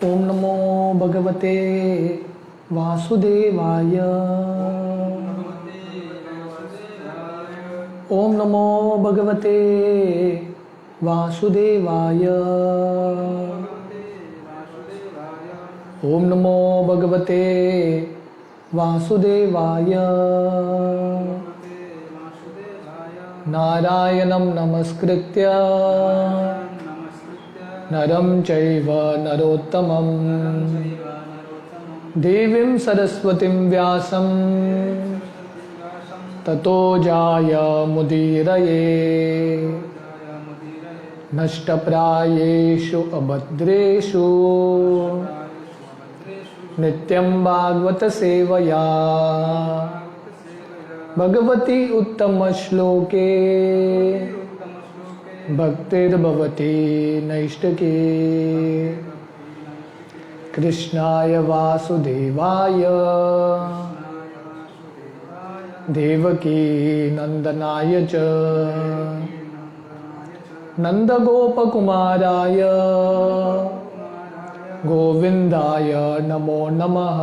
ओम नमो भगवते वासुदेवाय। ओम नमो भगवते वासुदेवाय। ओम नमो भगवते वासुदेवाय। नारायणं नमस्कृत्य नरं चैव नरोत्तमं देवीं सरस्वतीं व्यासं ततो जायमुदीरये। नष्टप्रायेषु अभद्रेषु नित्यं भागवत सेवया भगवती उत्तम श्लोके भक्तिर्भवती नैष्ठिकी। कृष्णाय वासुदेवाय देवकी नंदनाय च नंदगोपकुमाराय गोविंदाय नमो नमः।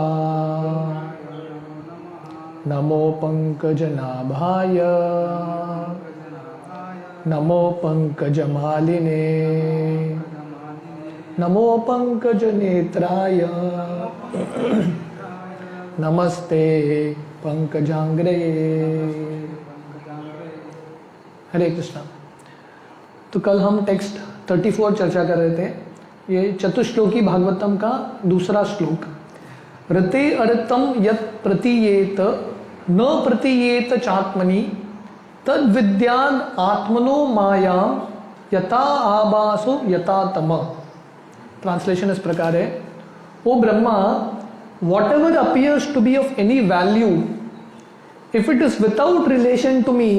नमो पंकजनाभाय नमो पंकजमालिने नमो पंकजनेत्राय नमस्ते पंकजांग्रे। हरे कृष्णा। तो कल हम टेक्स्ट 34 चर्चा कर रहे थे। ये चतुश्लोकी भागवतम का दूसरा श्लोक। रते अर्थम यत् प्रतीयेत न प्रतीयेत चात्मनि तद विद्यान आत्मनो मायां यथा आभासो यथा तम। ट्रांसलेशन इस प्रकार है, O Brahma, whatever appears to be of any value, if it is without relation to me,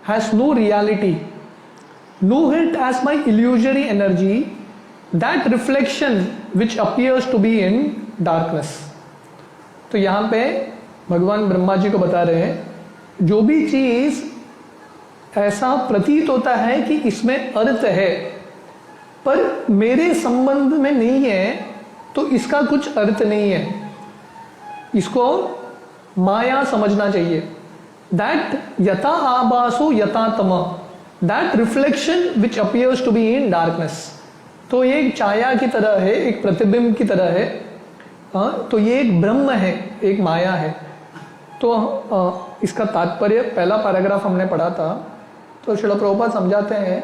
has no reality, know it as my illusory energy, that reflection which appears to be in darkness. तो यहाँ पे भगवान ब्रह्मा जी को बता रहे हैं, जो भी चीज ऐसा प्रतीत होता है कि इसमें अर्थ है पर मेरे संबंध में नहीं है, तो इसका कुछ अर्थ नहीं है, इसको माया समझना चाहिए। दैट यथा आभासो यथा तम, that reflection which appears to be in darkness. तो ये एक छाया की तरह है, एक प्रतिबिंब की तरह है। तो ये एक ब्रह्म है, एक माया है। तो इसका तात्पर्य पहला पैराग्राफ हमने पढ़ा था। तो श्रील प्रभुपाद समझाते हैं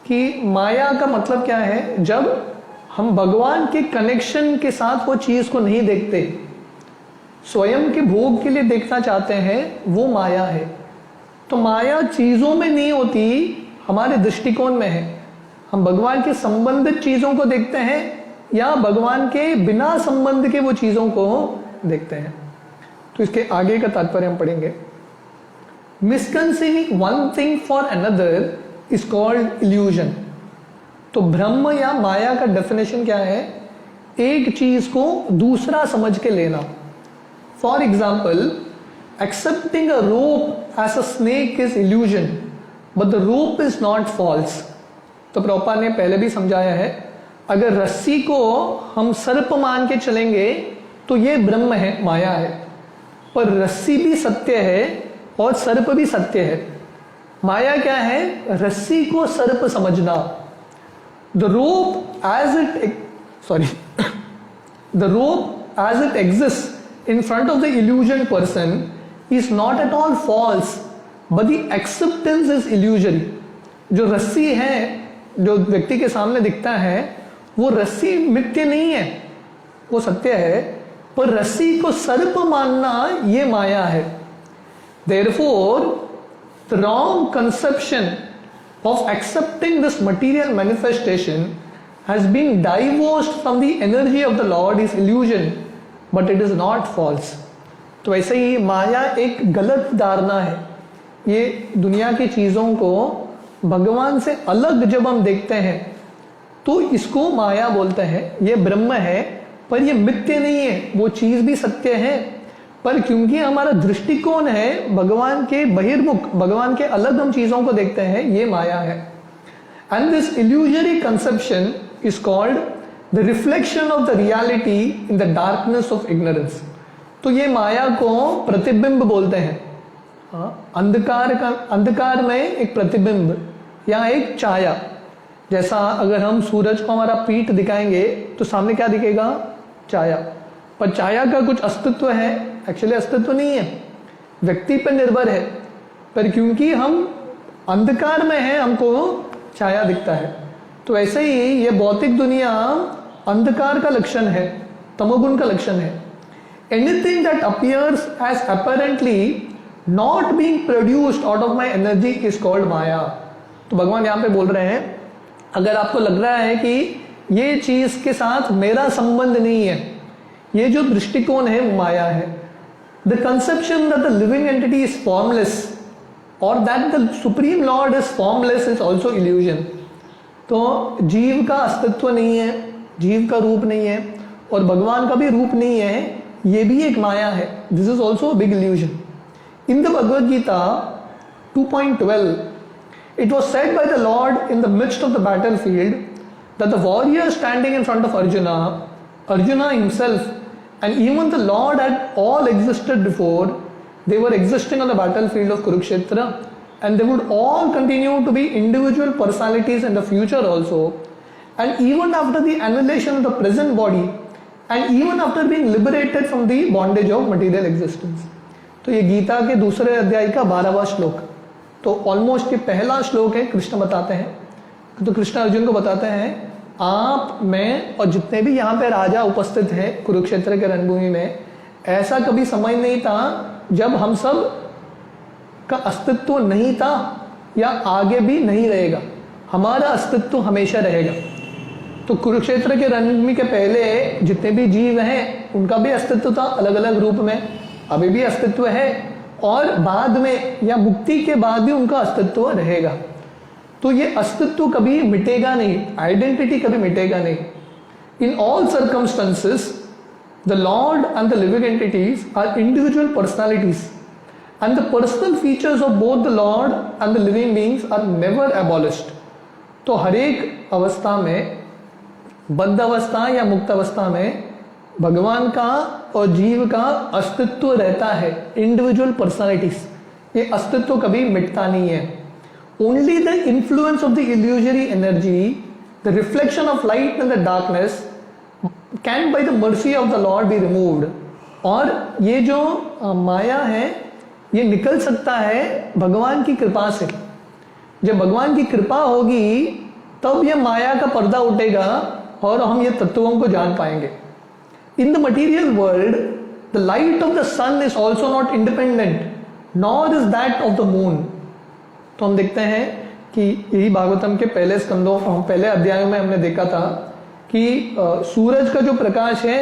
कि माया का मतलब क्या है। जब हम भगवान के कनेक्शन के साथ वो चीज को नहीं देखते, स्वयं के भोग के लिए देखना चाहते हैं, वो माया है। तो माया चीजों में नहीं होती, हमारे दृष्टिकोण में है। हम भगवान के संबंधित चीजों को देखते हैं या भगवान के बिना संबंध के वो चीजों को देखते हैं। तो इसके आगे का तात्पर्य हम पढ़ेंगे। Misconceiving one thing for another is called illusion. तो ब्रह्म या माया का डेफिनेशन क्या है? एक चीज को दूसरा समझ के लेना। For example, accepting a rope as a snake is illusion, but the rope is not false. तो प्रभुपाद ने पहले भी समझाया है, अगर रस्सी को हम सर्प मान के चलेंगे तो ये ब्रह्म है, माया है। पर रस्सी भी सत्य है और सर्प भी सत्य है। माया क्या है? रस्सी को सर्प समझना। The rope as it exist in front of the illusion person is not at all false, but the acceptance is illusory. जो रस्सी है, जो व्यक्ति के सामने दिखता है, वो रस्सी मिथ्य नहीं है, वो सत्य है। पर रस्सी को सर्प मानना ये माया है। Therefore, the wrong conception of accepting this material manifestation has been divorced from the energy of the Lord is illusion, but it is not false. तो ऐसे ही माया एक गलत धारणा है। ये दुनिया की चीजों को भगवान से अलग जब हम देखते हैं तो इसको माया बोलते हैं। ये ब्रह्म है पर ये मिथ्य नहीं है, वो चीज भी सत्य है, पर क्योंकि हमारा दृष्टिकोण है भगवान के बहिर्मुख, भगवान के अलग हम चीजों को देखते हैं, ये माया है। And this illusory conception is called the reflection of the reality in the darkness of ignorance. तो ये माया को प्रतिबिंब बोलते हैं। अंधकार में एक प्रतिबिंब या एक छाया, जैसा अगर हम सूरज को हमारा पीठ दिखाएंगे तो सामने क्या दिखेगा? छाया। पर छाया का कुछ अस्तित्व है? एक्चुअली अस्तित्व नहीं है, व्यक्ति पर निर्भर है। पर क्योंकि हम अंधकार में हैं, हमको छाया दिखता है। तो ऐसे ही ये भौतिक दुनिया अंधकार का लक्षण है, तमोगुण का लक्षण है। Anything that appears as apparently not being produced out of my energy is called maya. तो भगवान यहाँ पे बोल रहे हैं, अगर आपको लग रहा है कि ये चीज के साथ मेरा संबंध नहीं है, ये जो दृष्टिकोण है वो माया है। The conception that the living entity is formless और that the supreme lord is formless is also illusion. तो जीव का अस्तित्व नहीं है, जीव का रूप नहीं है, और भगवान का भी रूप नहीं है, ये भी एक माया है। This is also big illusion. In the Bhagavad Gita 2.12, it was said by the Lord in the midst of the battlefield that the warrior standing in front of Arjuna himself, and even the Lord had all existed before. They were existing on the battlefield of Kurukshetra, and they would all continue to be individual personalities in the future also. And even after the annihilation of the present body, and even after being liberated from the bondage of material existence. तो ये गीता के दूसरे अध्याय का 12वां श्लोक। तो almost ये पहला श्लोक है। कृष्ण बताते हैं, तो कृष्ण अर्जुन को बताते हैं, आप, मैं और जितने भी यहाँ पे राजा उपस्थित हैं कुरुक्षेत्र के रणभूमि में, ऐसा कभी समय नहीं था जब हम सब का अस्तित्व नहीं था या आगे भी नहीं रहेगा। हमारा अस्तित्व हमेशा रहेगा। तो कुरुक्षेत्र के रणभूमि के पहले जितने भी जीव हैं उनका भी अस्तित्व था अलग अलग रूप में, अभी भी अस्तित्व है, और बाद में या मुक्ति के बाद भी उनका अस्तित्व रहेगा। तो ये अस्तित्व कभी मिटेगा नहीं, आइडेंटिटी कभी मिटेगा नहीं। In all circumstances the Lord and the living entities are individual personalities, and the personal features of both the Lord and the living beings are never abolished. तो हर एक अवस्था में, बद्ध अवस्था या मुक्त अवस्था में, भगवान का और जीव का अस्तित्व रहता है, इंडिविजुअल पर्सनालिटीज। ये अस्तित्व कभी मिटता नहीं है। Only the influence of the illusory energy, the reflection of light in the darkness can by the mercy of the Lord be removed. और ये जो माया है ये निकल सकता है भगवान की कृपा से। जब भगवान की कृपा होगी तब ये माया का पर्दा उठेगा और हम ये तत्वों को जान पाएंगे। In the material world, the light of the sun is also not independent, nor is that of the moon. तो हम देखते हैं कि यही भागवतम के पहले स्कंदों, पहले अध्यायों में हमने देखा था कि सूरज का जो प्रकाश है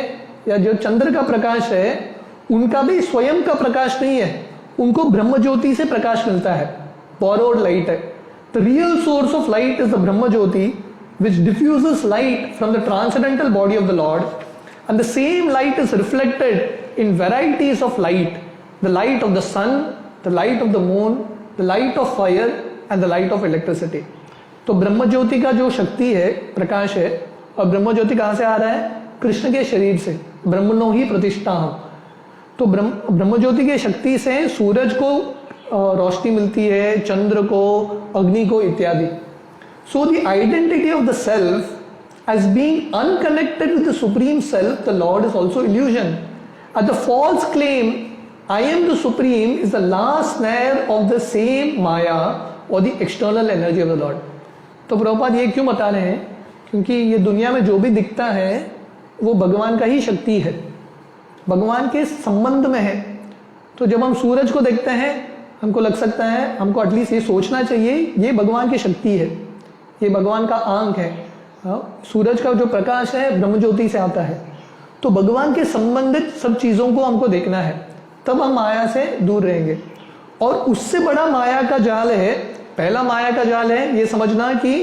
या जो चंद्र का प्रकाश है, उनका भी स्वयं का प्रकाश नहीं है, उनको ब्रह्म ज्योति से प्रकाश मिलता है, borrowed light है। The real source of light is the Brahma Jyoti, which diffuses light from the transcendental body of the Lord. And the same light is reflected in varieties of light, the light of the sun, the light of the moon, the light of fire and the light of electricity. तो ब्रह्म ज्योति का जो शक्ति है, प्रकाश है, और ब्रह्म ज्योति कहाँ से आ रहा है? कृष्ण के शरीर से। ब्रह्मणो ही प्रतिष्ठा हम। तो ब्रह्म ज्योति की शक्ति से सूरज को रोशनी मिलती है, चंद्र को, अग्नि को इत्यादि। So the identity of the self as being unconnected with the supreme self, the Lord is also illusion. And the false claim, I am the supreme, is the last snare of the same maya or the external energy of the Lord. तो प्रभुपाद ये क्यों बता रहे हैं? क्योंकि ये दुनिया में जो भी दिखता है वो भगवान का ही शक्ति है, भगवान के संबंध में है। तो जब हम सूरज को देखते हैं हमको लग सकता है, हमको एटलीस्ट ये सोचना चाहिए ये भगवान की शक्ति है, ये भगवान का आंख है। सूरज का जो प्रकाश है ब्रह्म ज्योति से आता है। तो भगवान के संबंधित सब चीज़ों को हमको देखना है, तब हम माया से दूर रहेंगे। और उससे बड़ा माया का जाल है, पहला माया का जाल है ये समझना कि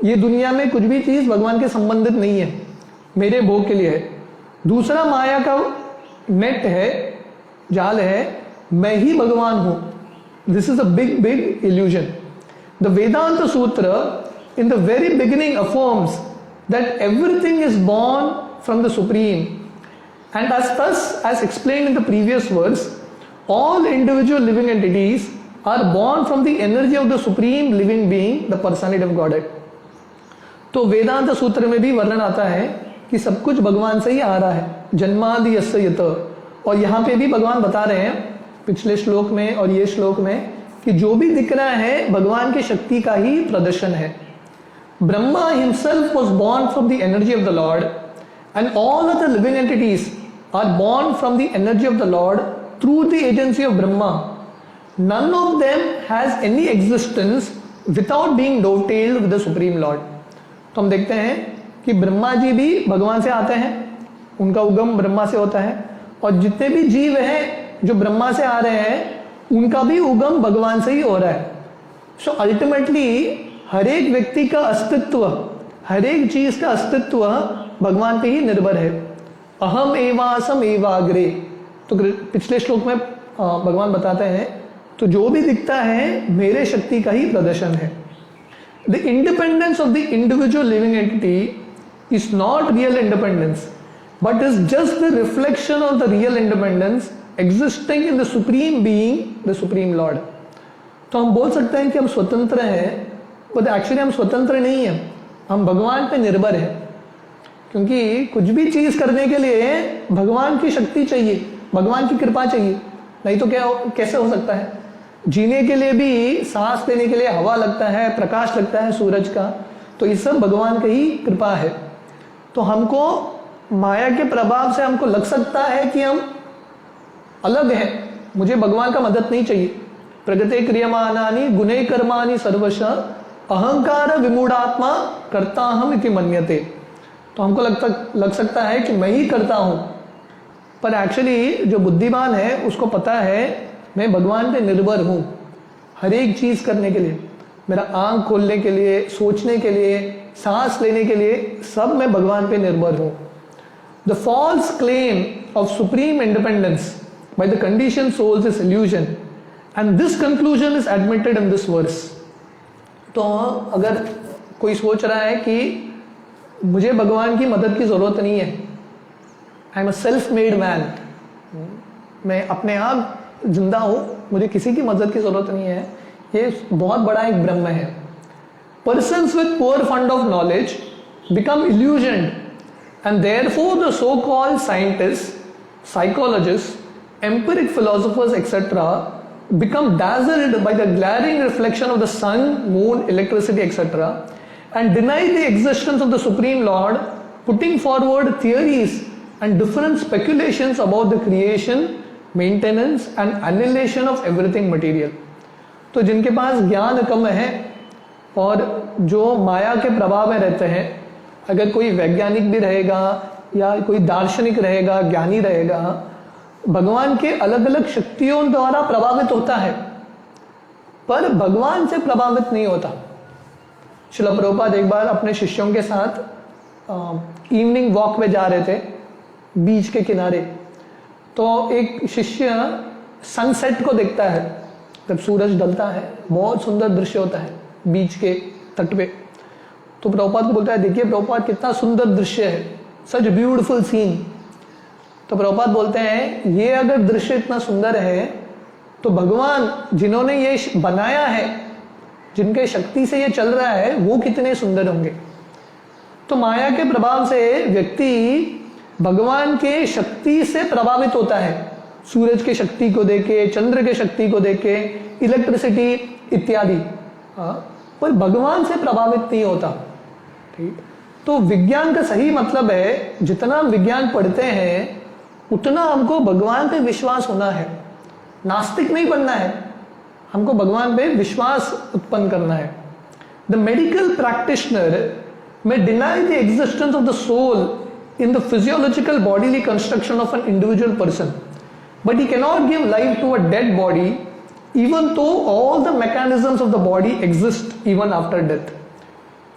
ये दुनिया में कुछ भी चीज़ भगवान के संबंधित नहीं है, मेरे भोग के लिए है। दूसरा माया का नेट है, जाल है, मैं ही भगवान हूँ। This is a big big illusion. The Vedanta Sutra in the very beginning affirms that everything is born from the Supreme. And as explained in the previous verse, all individual living entities are born from the energy of the Supreme Living Being, the personality of Godhead. तो वेदांत सूत्र में भी वर्णन आता है कि सब कुछ भगवान से ही आ रहा है, जन्मादि यस्य यत। और यहाँ पे भी भगवान बता रहे हैं पिछले श्लोक में और ये श्लोक में कि जो भी दिख रहा है भगवान की शक्ति का ही प्रदर्शन है। Brahma himself was born from the energy of the Lord and all other living entities are born from the energy of the lord through the agency of Brahma. None of them has any existence without being dovetailed with the supreme lord. तो हम देखते हैं कि ब्रह्मा जी भी भगवान से आते हैं, उनका उगम ब्रह्मा से होता है, और जितने भी जीव हैं जो ब्रह्मा से आ रहे हैं उनका भी उगम भगवान से ही हो रहा है। सो अल्टीमेटली हर एक व्यक्ति का अस्तित्व, हर एक चीज का अस्तित्व भगवान पे ही निर्भर है। अहम एवासम एवाग्रे, तो पिछले श्लोक में भगवान बताते हैं तो जो भी दिखता है मेरे शक्ति का ही प्रदर्शन है। The independence of the individual living entity is not real independence but is just the reflection of the real independence existing in the supreme being, the supreme lord. तो हम बोल सकते हैं कि हम स्वतंत्र हैं, but एक्चुअली हम स्वतंत्र नहीं हैं, हम भगवान पे निर्भर हैं। क्योंकि कुछ भी चीज करने के लिए भगवान की शक्ति चाहिए, भगवान की कृपा चाहिए, नहीं तो क्या कैसे हो सकता है। जीने के लिए भी, सांस लेने के लिए हवा लगता है, प्रकाश लगता है सूरज का, तो ये सब भगवान की ही कृपा है। तो हमको माया के प्रभाव से हमको लग सकता है कि हम अलग हैं, मुझे भगवान का मदद नहीं चाहिए। प्रगते क्रियमाणानि गुणे कर्माणि सर्वश अहंकार विमूढ़ात्मा करता हम इति मन्यते। तो हमको लग सकता है कि मैं ही करता हूं, पर एक्चुअली जो बुद्धिमान है उसको पता है मैं भगवान पे निर्भर हूं हर एक चीज करने के लिए। मेरा आंख खोलने के लिए, सोचने के लिए, सांस लेने के लिए, सब मैं भगवान पे निर्भर हूं। The false claim of supreme independence by the conditioned souls is illusion, and this conclusion is admitted in this verse. तो अगर कोई सोच रहा है कि मुझे भगवान की मदद की जरूरत नहीं है, I am a self made man, मैं अपने आप जिंदा हूं, मुझे किसी की मदद की जरूरत नहीं है, ये बहुत बड़ा एक भ्रम है। Persons with poor fund of knowledge become illusioned, and therefore the so-called scientists, psychologists, empiric philosophers, etc. become dazzled by the glaring reflection of the sun, moon, electricity, etc. and deny the existence of the Supreme Lord, putting forward theories and different speculations about the creation, maintenance and annihilation of everything material. तो जिनके पास ज्ञान कम है और जो माया के प्रभाव में रहते हैं, अगर कोई वैज्ञानिक भी रहेगा या कोई दार्शनिक रहेगा, ज्ञानी रहेगा, भगवान के अलग अलग शक्तियों द्वारा प्रभावित होता है, पर भगवान से प्रभावित नहीं होता। श्रील प्रभुपाद एक बार अपने शिष्यों के साथ इवनिंग वॉक पे जा रहे थे बीच के किनारे, तो एक शिष्य सनसेट को देखता है, जब सूरज ढलता है बहुत सुंदर दृश्य होता है बीच के तट पे। तो प्रभुपाद को बोलता है, देखिए प्रभुपाद कितना सुंदर दृश्य है, सच ब्यूटीफुल सीन। तो प्रभुपाद बोलते हैं, ये अगर दृश्य इतना सुंदर है तो भगवान जिन्होंने ये बनाया है, जिनके शक्ति से ये चल रहा है, वो कितने सुंदर होंगे। तो माया के प्रभाव से व्यक्ति भगवान के शक्ति से प्रभावित होता है, सूरज के शक्ति को देखे, चंद्र के शक्ति को देखे, इलेक्ट्रिसिटी इत्यादि, पर भगवान से प्रभावित नहीं होता। ठीक, तो विज्ञान का सही मतलब है, जितना विज्ञान पढ़ते हैं उतना हमको भगवान पे विश्वास होना है, नास्तिक नहीं बनना है, हमको भगवान पे विश्वास उत्पन्न करना है। The medical practitioner may deny the existence of the soul in the physiological bodily construction of an individual person, but he cannot give life to a dead body even though all the mechanisms of the body exist even after death.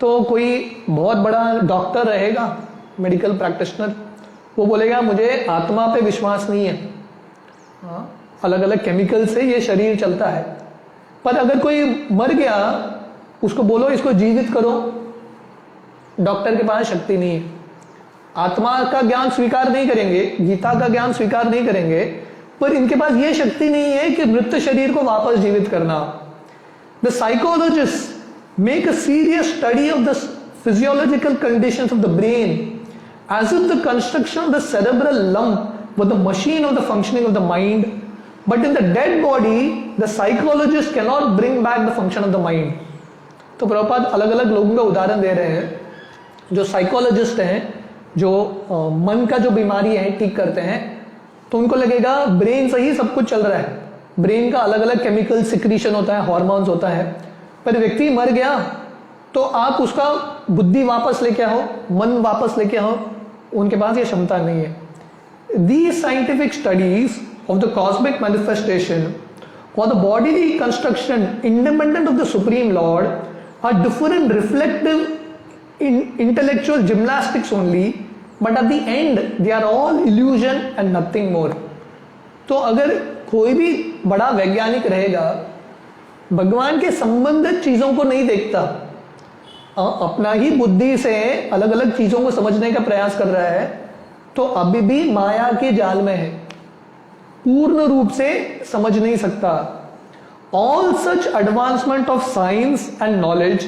तो कोई बहुत बड़ा doctor रहेगा, medical practitioner, वो बोलेगा मुझे आत्मा पे विश्वास नहीं है, अलग अलग केमिकल से ये शरीर चलता है। पर अगर कोई मर गया, उसको बोलो इसको जीवित करो, डॉक्टर के पास शक्ति नहीं है, आत्मा का ज्ञान स्वीकार नहीं करेंगे, गीता का ज्ञान स्वीकार नहीं करेंगे, पर इनके पास यह शक्ति नहीं है कि मृत शरीर को वापस जीवित करना। The psychologist make a serious study of the physiological conditions of the brain as if the construction of the cerebral lump was the machine of the functioning of the mind, but in the dead body the psychologist cannot bring back the function of the mind. तो प्रभुपाद अलग अलग लोगों का उदाहरण दे रहे हैं जो psychologist हैं, जो मन का जो बीमारी है ठीक करते हैं, तो उनको लगेगा ब्रेन से ही सब कुछ चल रहा है, ब्रेन का अलग अलग केमिकल सिक्रीशन होता है, हार्मोन्स होता है, पर व्यक्ति मर गया तो आप उसका बुद्धि वापस लेके आओ, मन वापस लेके आओ, उनके पास ये क्षमता नहीं है। These scientific studies of the cosmic manifestation or the bodily construction independent of the Supreme Lord are different reflective intellectual gymnastics only, but at the end they are all illusion and nothing more. तो अगर कोई भी बड़ा वैज्ञानिक रहेगा, भगवान के संबंधित चीजों को नहीं देखता, अपना ही बुद्धि से अलग अलग चीजों को समझने का प्रयास कर रहा है, तो अभी भी माया के जाल में है, पूर्ण रूप से समझ नहीं सकता। All such advancement of science and knowledge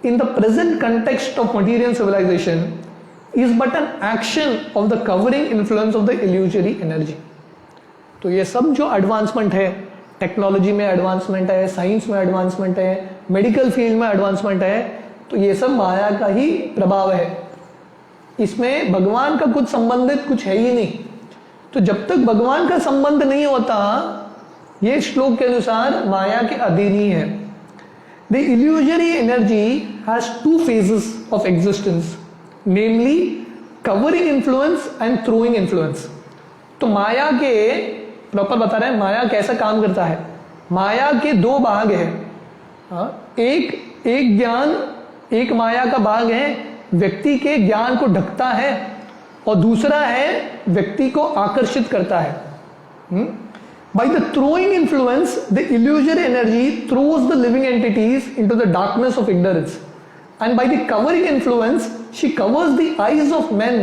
in the present context of material civilization is but an action of the covering influence of the illusory energy. तो ये सब जो एडवांसमेंट है, टेक्नोलॉजी में एडवांसमेंट है, साइंस में एडवांसमेंट है, medical field में एडवांसमेंट है, तो ये सब माया का ही प्रभाव है, इसमें भगवान का कुछ संबंधित कुछ है ही नहीं। तो जब तक भगवान का संबंध नहीं होता, ये श्लोक के अनुसार माया के अधीन ही है। The illusory energy has two phases of existence, namely covering influence and throwing influence. तो माया के प्रॉपर बता रहे हैं माया कैसा काम करता है। माया के दो भाग है, एक ज्ञान, एक माया का भाग है व्यक्ति के ज्ञान को ढकता है, और दूसरा है व्यक्ति को आकर्षित करता है। By the throwing influence, the illusory energy throws the living entities into the darkness of ignorance, and by the covering influence, she covers the eyes of men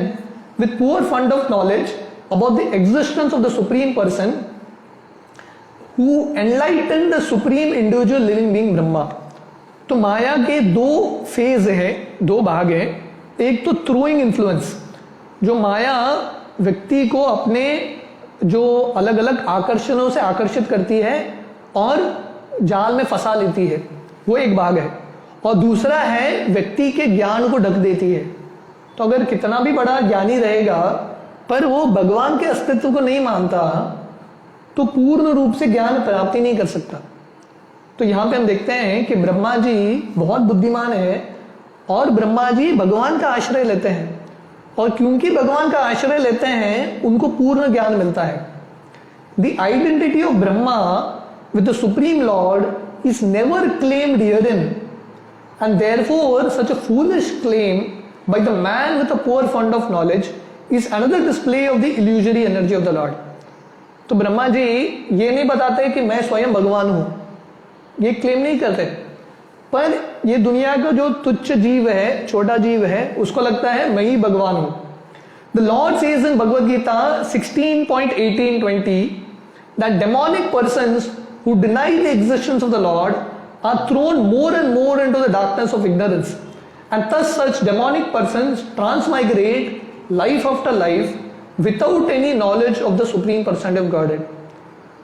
with poor fund of knowledge about the existence of the Supreme Person who enlightened the Supreme Individual Living Being Brahma. तो माया के दो phase है, दो भाग है। एक तो throwing influence, जो माया व्यक्ति को अपने जो अलग अलग आकर्षणों से आकर्षित करती है और जाल में फंसा लेती है, वो एक भाग है। और दूसरा है व्यक्ति के ज्ञान को ढक देती है। तो अगर कितना भी बड़ा ज्ञानी रहेगा पर वो भगवान के अस्तित्व को नहीं मानता, तो पूर्ण रूप से ज्ञान प्राप्ति नहीं कर सकता। तो यहाँ पे हम देखते हैं कि ब्रह्मा जी बहुत बुद्धिमान है और ब्रह्मा जी भगवान का आश्रय लेते हैं, और क्योंकि भगवान का आश्रय लेते हैं उनको पूर्ण ज्ञान मिलता है। The identity of Brahma with the supreme lord is never claimed herein, and therefore such a foolish claim by the man with a poor fund of knowledge is another display of the illusory energy of the Lord. तो ब्रह्मा जी ये नहीं बताते कि मैं स्वयं भगवान हूं, ये क्लेम नहीं करते, पर ये दुनिया का जो तुच्छ जीव है, छोटा जीव है, उसको लगता है मैं ही भगवान हूं। The Lord says in Bhagavad Gita 16.18-20 that demonic persons who deny the existence of the Lord are thrown more and more into the darkness of ignorance, and thus such demonic persons transmigrate life after life without any knowledge of the supreme personality of Godhead.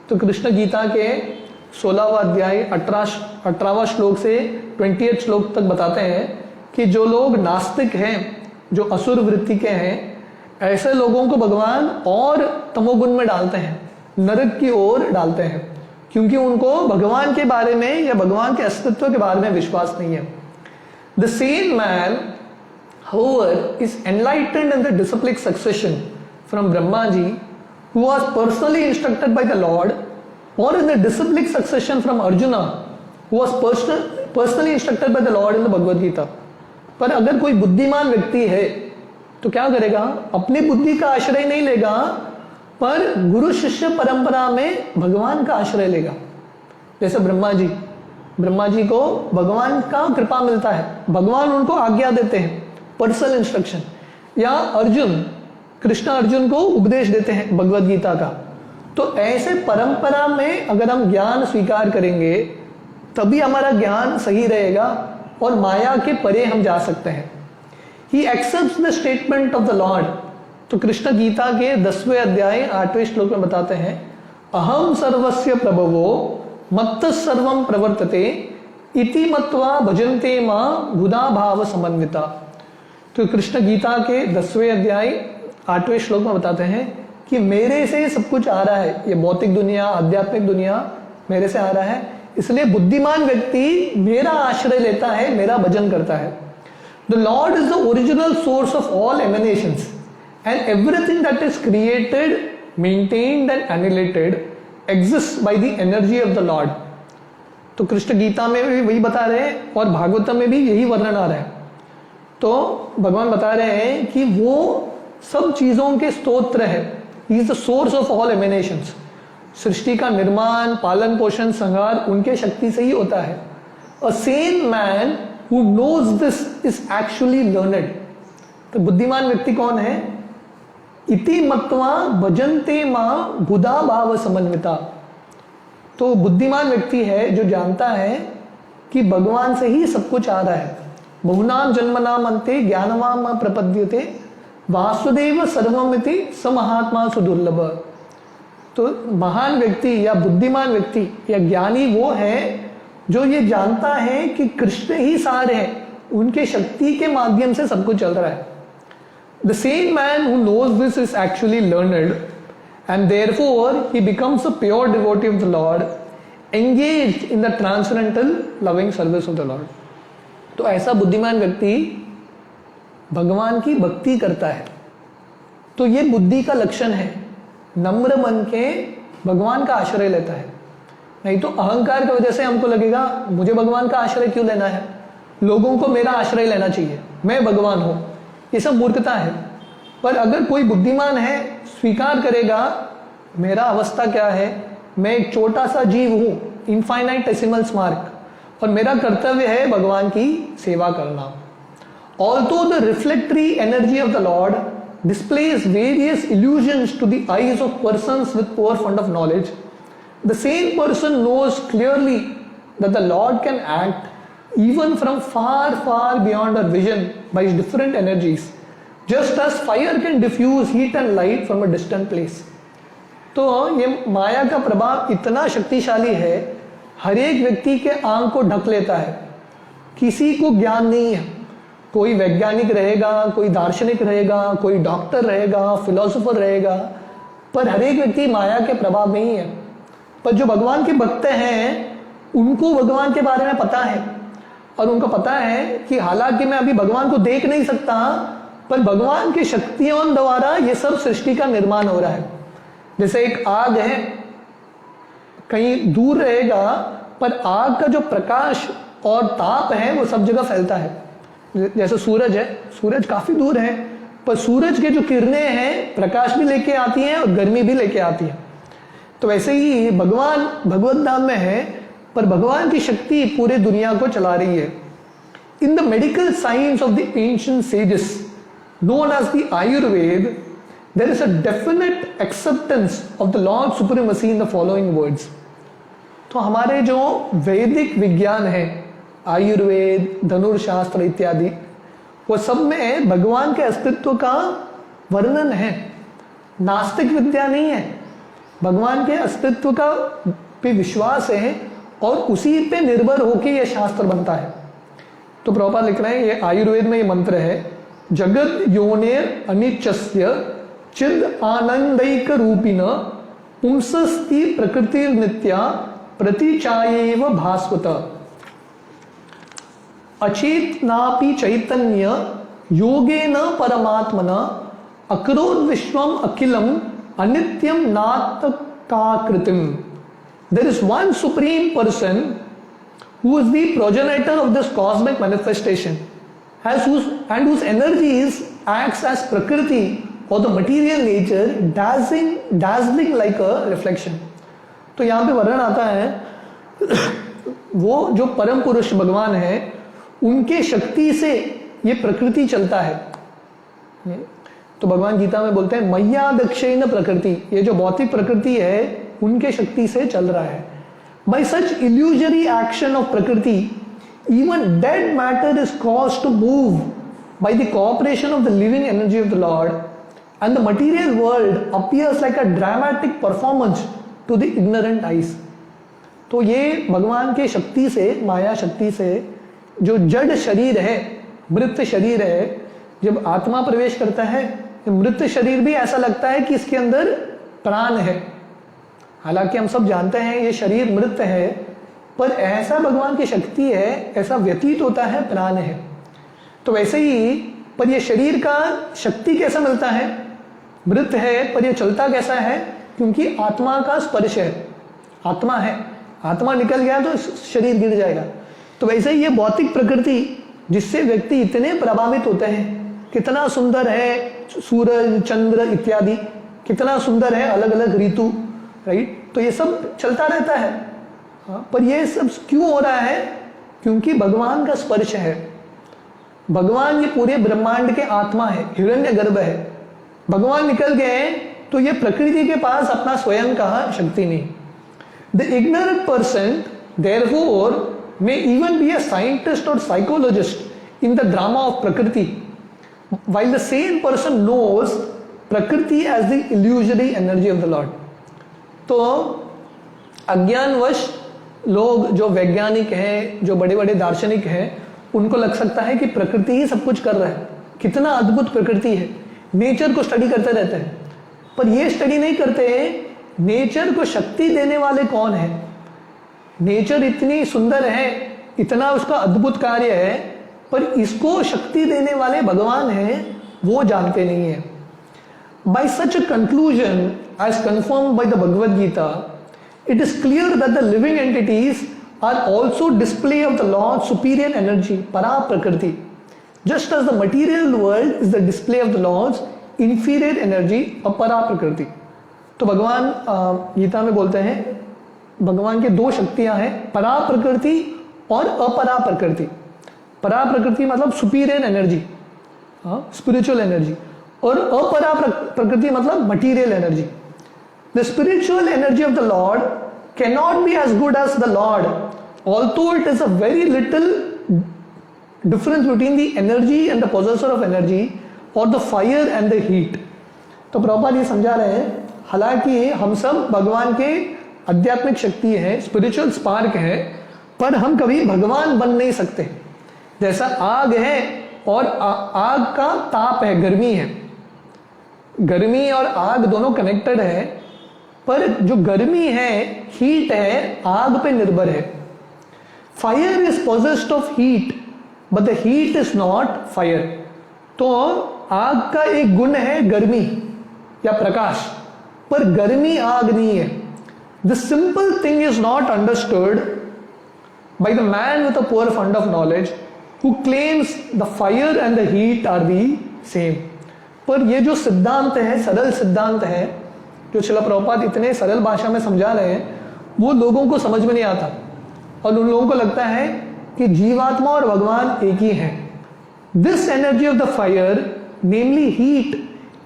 तो कृष्ण गीता के 16वां अध्याय 18वां श्लोक से 28 श्लोक तक बताते हैं कि जो लोग नास्तिक हैं, जो असुर वृत्ति के हैं, ऐसे लोगों को भगवान और तमोगुण में डालते हैं, नरक की ओर डालते हैं, क्योंकि उनको भगवान के बारे में या भगवान के अस्तित्व के बारे में विश्वास नहीं है। The same man however is enlightened in the disciplic succession from Brahma ji, who was personally instructed by the Lord, or in the disciplic succession from Arjuna, who was personally instructed by the Lord in the Bhagavad Gita. पर अगर कोई बुद्धिमान व्यक्ति है तो क्या करेगा? अपनी बुद्धि का आश्रय नहीं लेगा, पर गुरु शिष्य परंपरा में भगवान का आश्रय लेगा। जैसे ब्रह्मा जी को भगवान का कृपा मिलता है, भगवान उनको आज्ञा देते हैं, पर्सनल इंस्ट्रक्शन, या अर्जुन, कृष्ण अर्जुन को उपदेश देते हैं भगवद गीता का। तो ऐसे परंपरा में अगर हम ज्ञान स्वीकार करेंगे तभी हमारा ज्ञान सही रहेगा और माया के परे हम जा सकते हैं। He accepts the statement of the Lord। तो कृष्ण गीता के 10वें अध्याय 8वें श्लोक में बताते हैं, अहम सर्वस्य प्रभवो मत्तः सर्वं प्रवर्तते इति मत्वा भजन्ते मां बुधा भाव समन्विता। तो कृष्ण गीता के 10वें अध्याय 8वें श्लोक में बताते हैं कि मेरे से सब कुछ आ रहा है, ये भौतिक दुनिया, आध्यात्मिक दुनिया मेरे से आ रहा है, इसलिए बुद्धिमान व्यक्ति मेरा आश्रय लेता है, मेरा भजन करता है। The Lord is the original source of all emanations and everything that is created, maintained and annihilated exists by the energy of the Lord। तो कृष्ण गीता में भी वही बता रहे हैं और भागवतम में भी यही वर्णन आ रहा है। तो भगवान बता रहे हैं कि वो सब चीजों के स्तोत्र है। He is the source of all emanations। सृष्टि का निर्माण, पालन पोषण, संहार उनके शक्ति से ही होता है। A sane man who knows this is actually learned। तो बुद्धिमान व्यक्ति कौन है? इति मत्वा भजन्ते मां बुधा भाव समन्विता। तो बुद्धिमान व्यक्ति है जो जानता है कि भगवान से ही सब कुछ आ रहा है। बहुनाम जन्मनाम अन्ते ज्ञानवान प्रपद्यते वासुदेव सर्वमिति स महात्मा सुदुर्लभ। तो महान व्यक्ति या बुद्धिमान व्यक्ति या ज्ञानी वो है जो ये जानता है कि कृष्ण ही सार है, उनके शक्ति के माध्यम से सब कुछ चल रहा है। The same man who knows this is actually learned and therefore he becomes a pure devotee of the Lord, engaged in the transcendental loving service of the Lord. तो ऐसा बुद्धिमान व्यक्ति भगवान की भक्ति करता है। तो ये बुद्धि का लक्षण है, नम्र मन के भगवान का आश्रय लेता है। नहीं तो अहंकार की वजह से हमको लगेगा मुझे भगवान का आश्रय क्यों लेना है, लोगों को मेरा आश्रय लेना चाहिए, मैं भगवान हूं, ये सब मूर्खता है। पर अगर कोई बुद्धिमान है, स्वीकार करेगा मेरा अवस्था क्या है, मैं एक छोटा सा जीव हूं, इनफाइनाइटेसिमल स्मार्क, और मेरा कर्तव्य है भगवान की सेवा करना। Although the reflectory energy of the Lord displays various illusions to the eyes of persons with poor fund of knowledge, the same person knows clearly that the Lord can act even from far, far beyond our vision by his different energies, just as fire can diffuse heat and light from a distant place। तो ये माया का प्रभाव इतना शक्तिशाली है, हर एक व्यक्ति के आंख को ढक लेता है। किसी को ज्ञान नहीं है, कोई वैज्ञानिक रहेगा, कोई दार्शनिक रहेगा, कोई डॉक्टर रहेगा, फिलोसोफर रहेगा, पर हर एक व्यक्ति माया के प्रभाव में ही है। पर जो भगवान के भक्त हैं उनको भगवान के बारे में पता है, और उनको पता है कि हालांकि मैं अभी भगवान को देख नहीं सकता, पर भगवान की शक्तियों द्वारा ये सब सृष्टि का निर्माण हो रहा है। जैसे एक आग है, कहीं दूर रहेगा, पर आग का जो प्रकाश और ताप है वो सब जगह फैलता है। जैसे सूरज है, सूरज काफी दूर है, पर सूरज के जो किरणें हैं प्रकाश भी लेके आती हैं और गर्मी भी लेके आती है। तो वैसे ही भगवान भगवत धाम में है, पर भगवान की शक्ति पूरे दुनिया को चला रही है। In the medical science of the ancient sages known as the Ayurveda, there is a definite acceptance of the Lord supremacy in the following words. तो हमारे जो वैदिक विज्ञान है, आयुर्वेद, धनुर्शास्त्र इत्यादि, वो सब में भगवान के अस्तित्व का वर्णन है। नास्तिक विद्या नहीं है, भगवान के अस्तित्व का पे विश्वास है और उसी पे निर्भर होकर यह शास्त्र बनता है। तो प्रभुपाद लिख रहे हैं, ये आयुर्वेद में ये मंत्र है, जगत योनेर अनिच्यस्य चिद आनंदैक रूपिण पुंसस्ति प्रकृतिर नित्या प्रतिचायेव भास्वत अचेतनापि चैतन्य योगेन परमात्मना अकरोद विश्वम अखिलम अनित्यम नात्काकृतिम। There is one supreme person who is the progenitor of this cosmic manifestation, and whose energies acts as prakriti or the material nature, dazzling like a reflection। तो यहाँ पे वर्णन आता है वो जो परम पुरुष भगवान है, उनके शक्ति से ये प्रकृति चलता है। तो भगवान गीता में बोलते हैं मैया दक्षेण प्रकृति, ये जो भौतिक प्रकृति है उनके शक्ति से चल रहा है। By such illusory action of prakriti even dead matter is caused to move by the cooperation of the living energy of the Lord and the material world appears like a dramatic performance to the ignorant eyes. तो ये भगवान के शक्ति से, माया शक्ति से जो जड़ शरीर है, मृत शरीर है, जब आत्मा प्रवेश करता है मृत शरीर भी ऐसा लगता है कि इसके अंदर प्राण है। हालांकि हम सब जानते हैं ये शरीर मृत है, पर ऐसा भगवान की शक्ति है, ऐसा व्यतीत होता है प्राण है। तो वैसे ही पर ये शरीर का शक्ति कैसा मिलता है, मृत है पर ये चलता कैसा है, क्योंकि आत्मा का स्पर्श है, आत्मा है, आत्मा निकल गया तो शरीर गिर जाएगा। तो वैसे ही ये भौतिक प्रकृति जिससे व्यक्ति इतने प्रभावित होते हैं, कितना सुंदर है सूरज चंद्र इत्यादि, कितना सुंदर है अलग अलग ऋतु, राइट। तो ये सब चलता रहता है, पर ये सब क्यों हो रहा है, क्योंकि भगवान का स्पर्श है। भगवान ये पूरे ब्रह्मांड के आत्मा है, हिरण्यगर्भ है। भगवान निकल गए तो ये प्रकृति के पास अपना स्वयं का शक्ति नहीं। The ignorant person therefore may even be a scientist or psychologist in the drama of Prakriti, while the sane person knows Prakriti as the illusory energy of the Lord. तो अज्ञानवश लोग जो वैज्ञानिक हैं, जो बड़े बड़े दार्शनिक हैं, उनको लग सकता है कि प्रकृति ही सब कुछ कर रहा है, कितना अद्भुत प्रकृति है, नेचर को स्टडी करते रहते हैं। पर ये स्टडी नहीं करते नेचर को शक्ति देने वाले कौन है। नेचर इतनी सुंदर है, इतना उसका अद्भुत कार्य है, पर इसको शक्ति देने वाले भगवान हैं, वो जानते नहीं है। By such a conclusion as confirmed by the Bhagavad Gita, it is clear that the living entities are also display of the Lord's superior energy para prakriti, just as the material world is the display of the Lord's inferior energy apara prakriti. तो भगवान गीता में बोलते हैं भगवान के दो शक्तियां हैं, परा प्रकृति और अपरा प्रकृति। परा प्रकृति मतलब सुपीरियर एनर्जी, स्पिरिचुअल एनर्जी, और अपरा प्रकृति मतलब material energy. The spiritual energy of the lord can not be as good as the lord, although it is a very little difference between the energy and the possessor of energy और the fire and the heat. तो प्रभुपाद ये समझा रहे हैं, हालांकि हम सब भगवान के आध्यात्मिक शक्ति है, स्पिरिचुअल स्पार्क है, पर हम कभी भगवान बन नहीं सकते। जैसा आग है और आग का ताप है, गर्मी है, गर्मी और आग दोनों कनेक्टेड है, पर जो गर्मी है, हीट है, आग पे निर्भर है। Fire is possessed of heat but the heat is not fire. तो आग का एक गुण है गर्मी या प्रकाश, पर गर्मी आग नहीं है। The simple thing is not understood by the man with a poor fund of knowledge who claims the fire and the heat are the same. पर ये जो सिद्धांत है, सरल सिद्धांत है, जो श्रील प्रभुपाद इतने सरल भाषा में समझा रहे हैं, वो लोगों को समझ में नहीं आता, और उन लोगों को लगता है कि जीवात्मा और भगवान एक ही हैं। This energy of the fire, namely heat,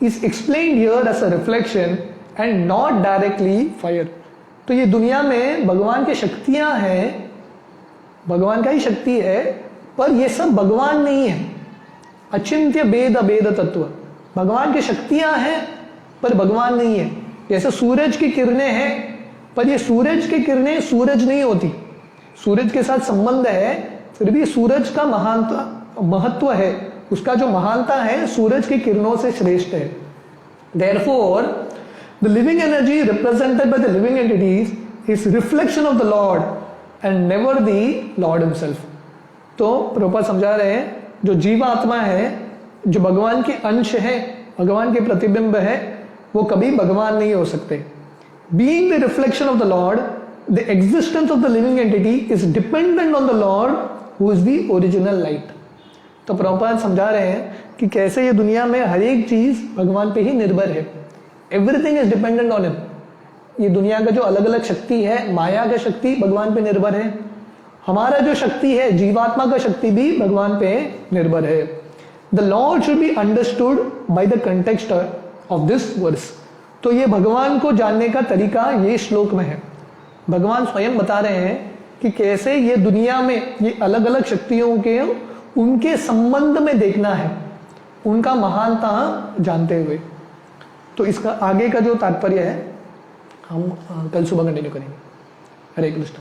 is explained here as a reflection and not directly fire. तो ये दुनिया में भगवान की शक्तियां हैं, भगवान का ही शक्ति है, पर ये सब भगवान नहीं है। अचिंत्य भेद अभेद तत्व, भगवान की शक्तियां हैं पर भगवान नहीं है। जैसे सूरज की किरणें हैं, पर ये सूरज की किरणें सूरज नहीं होती, सूरज के साथ संबंध है, फिर भी सूरज का महत्व है, उसका जो महानता है सूरज की किरणों से श्रेष्ठ है। Therefore, the living energy represented by the living entities is reflection of the Lord and never the Lord himself. तो प्रभुपाद समझा रहे हैं, जो जीवात्मा है, जो भगवान के अंश है, भगवान के प्रतिबिंब है, वो कभी भगवान नहीं हो सकते। Being the reflection of the Lord, the existence of the living entity is dependent on the Lord who is the original light. तो प्रभुपाद समझा रहे हैं कि कैसे ये दुनिया में हर एक चीज भगवान पे ही निर्भर है। Everything is dependent on him. ये दुनिया का जो अलग अलग शक्ति है, माया का शक्ति भगवान पे निर्भर है, हमारा जो शक्ति है जीवात्मा का शक्ति भी भगवान पे निर्भर है। The Lord should be understood by the context of this verse. तो ये भगवान को जानने का तरीका ये श्लोक में है। भगवान स्वयं बता रहे हैं कि कैसे ये दुनिया में ये अलग अलग शक्तियों के उनके संबंध में देखना है, उनका महानता जानते हुए। तो इसका आगे का जो तात्पर्य है हम कल सुबह कंटिन्यू करेंगे। हरे कृष्ण।